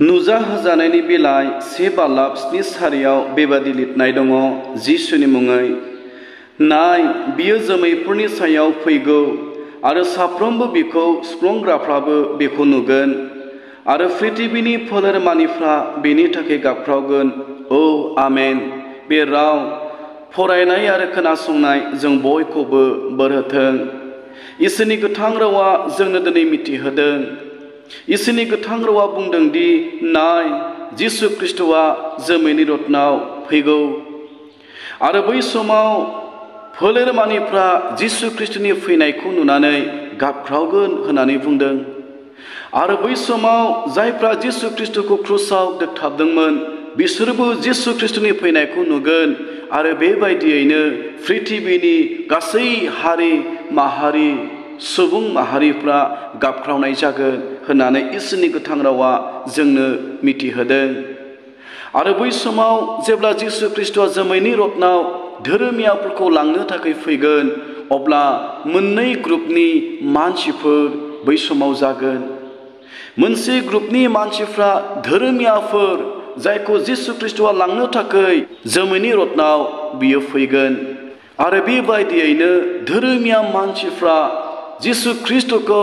नुजा होजानायनि बिलाइ 1/7 बेबादि लिरनाय दङ जिसुनि मुङै। नाय, बियो जोमैफोरनि सायाव फैगौ आरो साफ्रोमबो बिखौ सुफ्लंग्राफ्राबो बेखौ नुगोन आरो पृथिबीनि फोलेरमानिफ्रा बेनि थाखाय गाबख्रावगोन। औ आमेन। बे राव फरायनाय आरो खोनासंनाय जों बयखौबो बोर होथों। इसोरनि गोथां रावा जोंनो दिनै मिथिहोदों। इसोरनि गोथां रावा बुंदों दि नाय, जिसु ख्रीष्टआ जोमैनि रत्नाव फैगौ आरो बै समाव फोलेरमानिफ्रा जिसु ख्रीष्टनि फैनायखौ नुनानै गाबख्रावगोन होननानै बुंदों। आरो बै समाव जायफ्रा जिसु ख्रीष्टखौ क्रुसाव दोगथाबदोंमोन बिसोरबो जिसु ख्रीष्टनि फैनायखौ नुगोन आरो बेबायदियैनो पृथिबीनि गासै हारि माहारि सुबुं माहारिफ्रा गाबख्रावनाय जागोन होननानै इसोरनि गोथां रावा जोंनो मिथिहोदों। आरो बै समाव जेब्ला जिसु ख्रीष्टआ जोमैनि रत्नाव धोरोमियाफोरखौ लांनो थाखाय फैगोन, अब्ला मोननै ग्रुपनि मानसिफोर बै समाव जागोन। मोनसे ग्रुपनि मानसिफ्रा धोरोमियाफोर, जायखौ जिसु ख्रीष्टआ लांनो थाखाय जोमैनि रत्नाव बियो फैगोन। आरो बेबायदियैनो धोरोमिया मानसिफ्रा जिसु ख्रीष्टखौ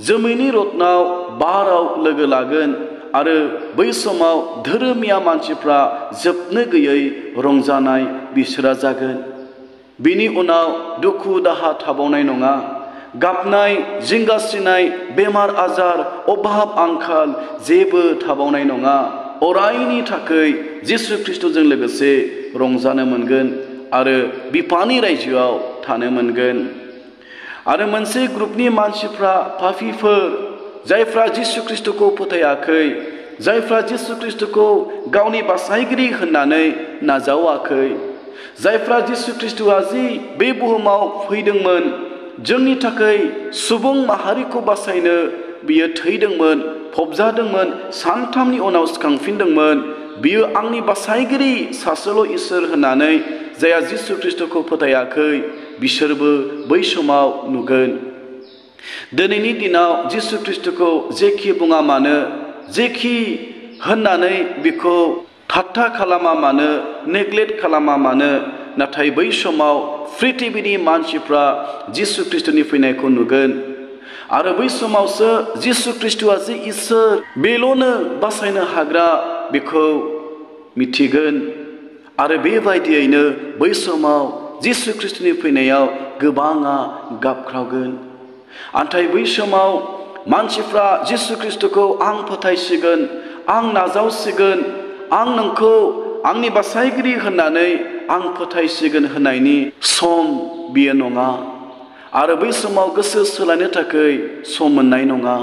जोमैनि रत्नाव बाराव लोगो लागोन आरो बै समाव धोरोमिया मानसिफ्रा जोबनो गैयै रंजानाय बिसोरा जागोन। बिनि उनाव दुखु दाहा थाबावनाय नङा। गाबनाय, जिंगासिनाय, बेमार आजार, अभाब आंखाल जेबो थाबावनाय नङा। अरायनि थाखाय जिसु ख्रीष्टजों लोगोसे रंजानो मोनगोन आरो बिफानि रायजोआव थानो मोनगोन। आरो मोनसे ग्रुपनि मानसिफ्रा पापीफोर, जायफ्रा जिसु ख्रीष्टखौ फोथायाखै, जायफ्रा जिसु ख्रीष्टखौ गावनि बासायगिरि होननानै नाजावाखै, जायफ्रा जिसु ख्रीष्टआ जि बे बुहुमाव फैदोंमोन, जोंनि थाखाय सुबुं माहारिखौ बासायनो बियो थैदोंमोन, फबजादोंमोन, सानथामनि उनाव सिखांफिनदोंमोन। बियो आंनि बासायगिरि सासेल' इसोर होननानै जायहा जिसु ख्रीष्टखौ फोथायाखै बिसोरबो बै समाव नुगोन। दिनैनि दिनाव जिसु ख्रीष्टखौ जेखि बुङा मानो, जेखि होननानै बिखौ ठाट्टा खालामा मानो, नेग्लेक्ट खालामा मानो, नाथाय बै समाव पृथिबीनि मानसिफ्रा जिसु ख्रीष्टनि फैनायखौ नुगोन। आरो बै समावसो जिसु ख्रीष्टआ जे इसोर, बेल'नो बासायनो हाग्रा, बेखौ मिथिगोन। आरो बेबायदियैनो बै समाव जिसु ख्रीष्टनि फैनायाव गोबाङा गाबख्रावगोन। नाथाय बै समाव मानसिफ्रा जिसु ख्रीष्टखौ आं फोथायसिगोन, आं नाजावसिगोन, आं नोंखौ आंनि बासायगिरि होननानै आं फोथायसिगोन होननायनि सम बियो नङा। आरो बै समाव गोसो सोलायनो थाखाय सम मोननाय नङा।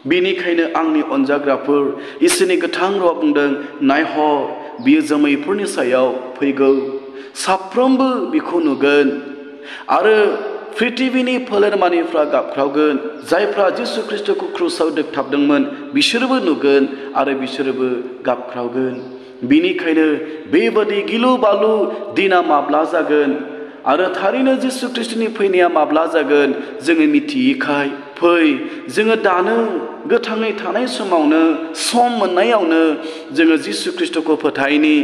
बेनिखायनो आंनि अनजाग्राफोर, इसोरनि गोथां रावा बुंदों, नायहर, बियो जोमैफोरनि सायाव फैगौ, साफ्रोमबो बिखौ नुगोन आरो पृथिबीनि फोलेरमानिफ्रा गाबख्रावगोन। जायफ्रा जिसु ख्रीष्टखौ क्रुसाव दोगथाबदोंमोन बिसोरबो नुगोन आरो बिसोरबो गाबख्रावगोन। बिनिखायनो बेबादि गिलु बालु दिना माब्ला जागोन आरो थारैनो जिसु ख्रीष्टनि फैनाया माब्ला जागोन जोङो मिथियैखाय, फै जोङो दानो गोथाङै थानाय समावनो, सम मोननायावनो जोङो जिसु ख्रीष्टखौ फोथायनि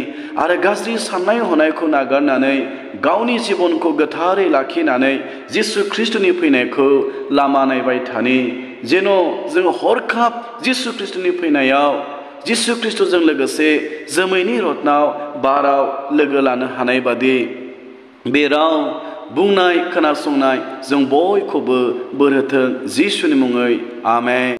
आरो गाज्रि साननाय हनायखौ नागारनानै गावनि जिबनखौ गोथारै लाखिनानै जिसु ख्रीष्टनि फैनायखौ लामा नायबाय थानि, जेन' जों हरखाब जिसु ख्रीष्टनि फैनायाव जिसु ख्रीष्टजों लोगोसे जोमैनि रत्नाव बाराव लोगो लानो हानाय बादि बे राव बुंनाय खोनासंनाय जों बयखौबो बोर होथों जिसुनि मुङै। आमेन।